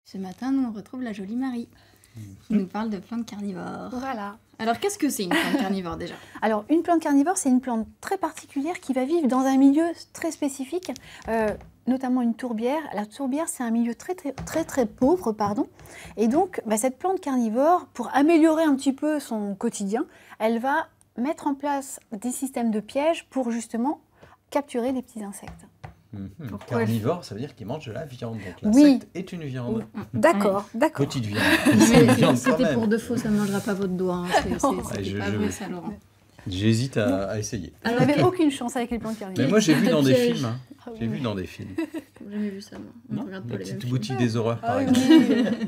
Ce matin, nous on retrouve la jolie Marie qui nous parle de plantes carnivores. Voilà. Alors qu'est-ce que c'est une plante carnivore déjà? Alors une plante carnivore, c'est une plante très particulière qui va vivre dans un milieu très spécifique, notamment une tourbière. La tourbière, c'est un milieu très pauvre, pardon. Et donc cette plante carnivore, pour améliorer un petit peu son quotidien, elle va mettre en place des systèmes de pièges pour justement capturer des petits insectes. Carnivore, ça veut dire qu'il mange de la viande. Donc l'insecte est une viande. D'accord, d'accord. Petite viande. C'était pour de faux, ça ne mangera pas votre doigt. Hein. C'est pas vrai ça, Laurent. J'hésite à essayer. Vous n'avez aucune chance avec les plantes carnivores. Mais moi, j'ai vu dans des films. Hein. J'ai vu dans des films. J'ai jamais vu ça, moi. On regarde pas La les mêmes petite boutique des horreurs, par oui. exemple.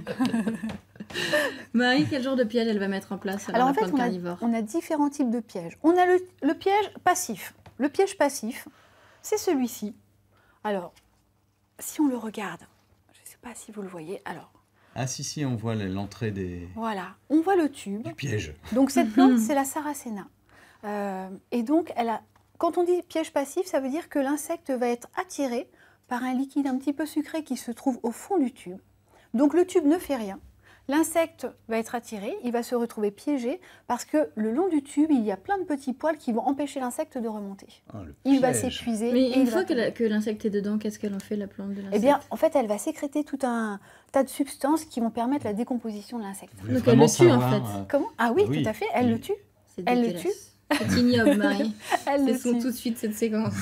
Marie, quel genre de piège elle va mettre en place Alors la en fait, plante carnivore? on a différents types de pièges. On a le piège passif. Le piège passif, c'est celui-ci. Alors, si on le regarde, je ne sais pas si vous le voyez, alors... Ah si, on voit l'entrée des... Voilà, on voit le tube. du piège. Donc cette plante, c'est la sarracena. Et donc, quand on dit piège passif, ça veut dire que l'insecte va être attiré par un liquide un petit peu sucré qui se trouve au fond du tube. Donc le tube ne fait rien. L'insecte va être attiré, il va se retrouver piégé parce que le long du tube, il y a plein de petits poils qui vont empêcher l'insecte de remonter. Il va s'épuiser. Mais une fois que l'insecte est dedans, qu'est-ce qu'elle en fait, la plante de l'insecte? Eh bien, en fait, elle va sécréter tout un tas de substances qui vont permettre la décomposition de l'insecte. Donc elle le tue en fait. Comment? Ah oui, tout à fait, elle le tue. Elle le tue. C'est ignoble, Marie. Laissons tout de suite cette séquence.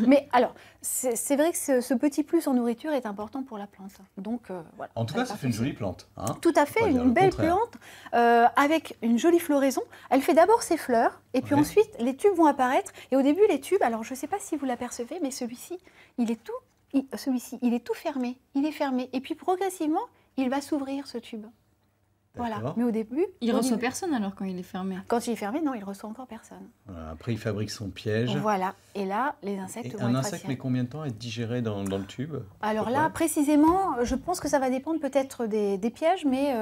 Mais alors, c'est vrai que ce petit plus en nourriture est important pour la plante. Donc, voilà. En tout cas, ça fait une jolie plante. Hein, tout à fait, une belle plante avec une jolie floraison. Elle fait d'abord ses fleurs et puis ensuite les tubes vont apparaître. Et au début, les tubes, alors je ne sais pas si vous l'apercevez, mais celui-ci, il est tout fermé. Il est fermé. Et puis progressivement, il va s'ouvrir ce tube. Voilà. Mais au début... Il ne reçoit personne alors quand il est fermé? Quand il est fermé, non, il ne reçoit encore personne. Voilà, après, il fabrique son piège. Voilà. Et là, les insectes vont un être insecte attirés. met combien de temps à être digéré dans le tube? Alors là, précisément, je pense que ça va dépendre peut-être des pièges, mais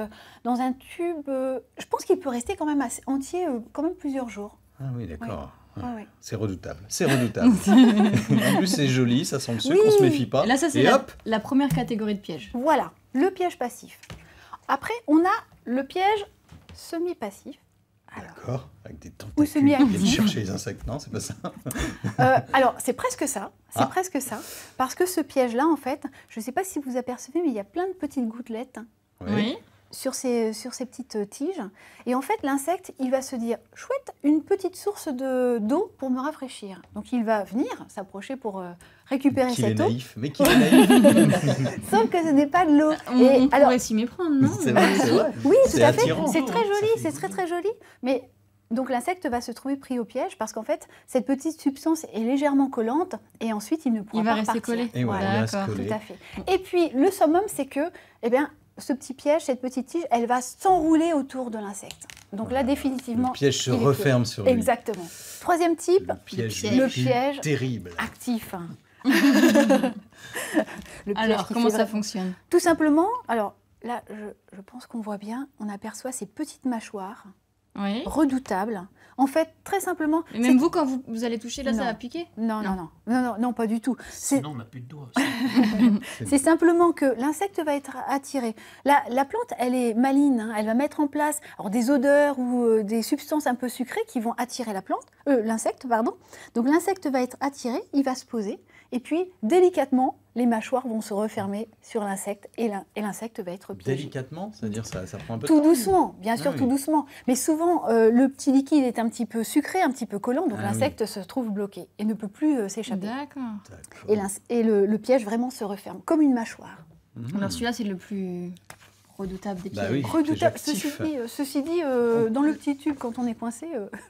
dans un tube, je pense qu'il peut rester quand même assez entier, quand même plusieurs jours. Ah oui, d'accord. Ouais. Ouais. C'est redoutable, c'est redoutable. En plus, c'est joli, ça sent le sucre, on ne se méfie pas. Là, ça, c'est la première catégorie de piège. Voilà, le piège passif. Après, on a le piège semi-passif. D'accord, avec des tentacules qui viennent chercher les insectes. Non, c'est pas ça. Alors, c'est presque ça. C'est presque ça. Parce que ce piège-là, en fait, je ne sais pas si vous apercevez, mais il y a plein de petites gouttelettes. Oui. Sur ces petites tiges. Et en fait, l'insecte, il va se dire, chouette, une petite source d'eau pour me rafraîchir. Donc, il va venir s'approcher pour récupérer cette eau. Mais qu'il est naïf. Sauf que ce n'est pas de l'eau. On pourrait s'y méprendre, non? C'est vrai. Oui, tout à fait. C'est très joli, c'est très joli. Mais donc, l'insecte va se trouver pris au piège parce qu'en fait, cette petite substance est légèrement collante et ensuite, il ne pourra pas repartir. Il va rester collé. Et voilà, il va se coller. Tout à fait. Et puis, le summum, c'est que, eh bien, ce petit piège, cette petite tige, elle va s'enrouler autour de l'insecte. Donc là, définitivement... Le piège se referme sur lui. Exactement. Troisième type, le piège terrible. actif. Alors, comment ça fonctionne? Tout simplement, alors là, je pense qu'on voit bien, on aperçoit ces petites mâchoires redoutables. En fait, très simplement... Et même vous, quand vous allez toucher, là, ça va piquer? Non, pas du tout. Sinon, on n'a plus de doigts. C'est simplement que l'insecte va être attiré. La plante, elle est maligne. Hein, elle va mettre en place des odeurs ou des substances un peu sucrées qui vont attirer l'insecte. Donc l'insecte va être attiré, il va se poser. Et puis, délicatement, les mâchoires vont se refermer sur l'insecte et l'insecte va être piégé. Délicatement? C'est-à-dire ça prend un peu de temps? Tout doucement, bien sûr, tout doucement. Mais souvent, le petit liquide est un petit peu sucré, un petit peu collant, donc l'insecte se trouve bloqué et ne peut plus s'échapper. D'accord. Et le piège vraiment se referme, comme une mâchoire. Alors celui-là, c'est le plus redoutable des pièges. Oui, redoutable. Ceci dit, dans le petit tube, quand on est coincé...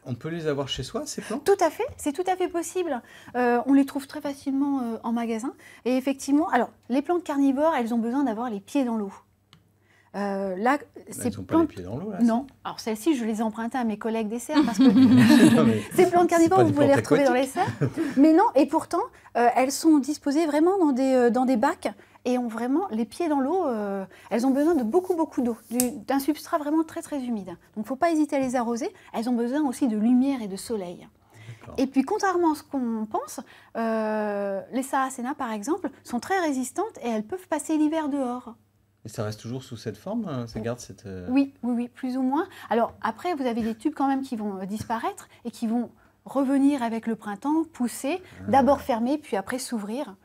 On peut les avoir chez soi, ces plantes? Tout à fait, c'est tout à fait possible. On les trouve très facilement en magasin. Et effectivement, alors, les plantes carnivores, elles ont besoin d'avoir les pieds dans l'eau. Là, elles n'ont pas les pieds dans l'eau, là? Non. Alors, celles-ci, je les ai empruntées à mes collègues des serres, parce que ces plantes carnivores, vous pouvez les retrouver dans les serres. Mais non, et pourtant, elles sont disposées vraiment dans des bacs et ont vraiment les pieds dans l'eau. Elles ont besoin de beaucoup d'eau, d'un substrat vraiment très humide. Donc, il ne faut pas hésiter à les arroser. Elles ont besoin aussi de lumière et de soleil. Et puis, contrairement à ce qu'on pense, les sarracenas, par exemple, sont très résistantes et elles peuvent passer l'hiver dehors. Et ça reste toujours sous cette forme, hein, ça garde cette... Oui, plus ou moins. Alors après, vous avez des tubes quand même qui vont disparaître et qui vont revenir avec le printemps, pousser, d'abord fermer, puis après s'ouvrir.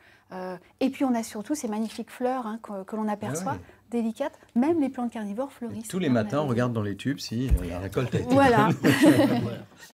Et puis on a surtout ces magnifiques fleurs que l'on aperçoit, délicates. Même les plantes carnivores fleurissent. Et tous les matins, on regarde dans les tubes si la récolte a été... Voilà.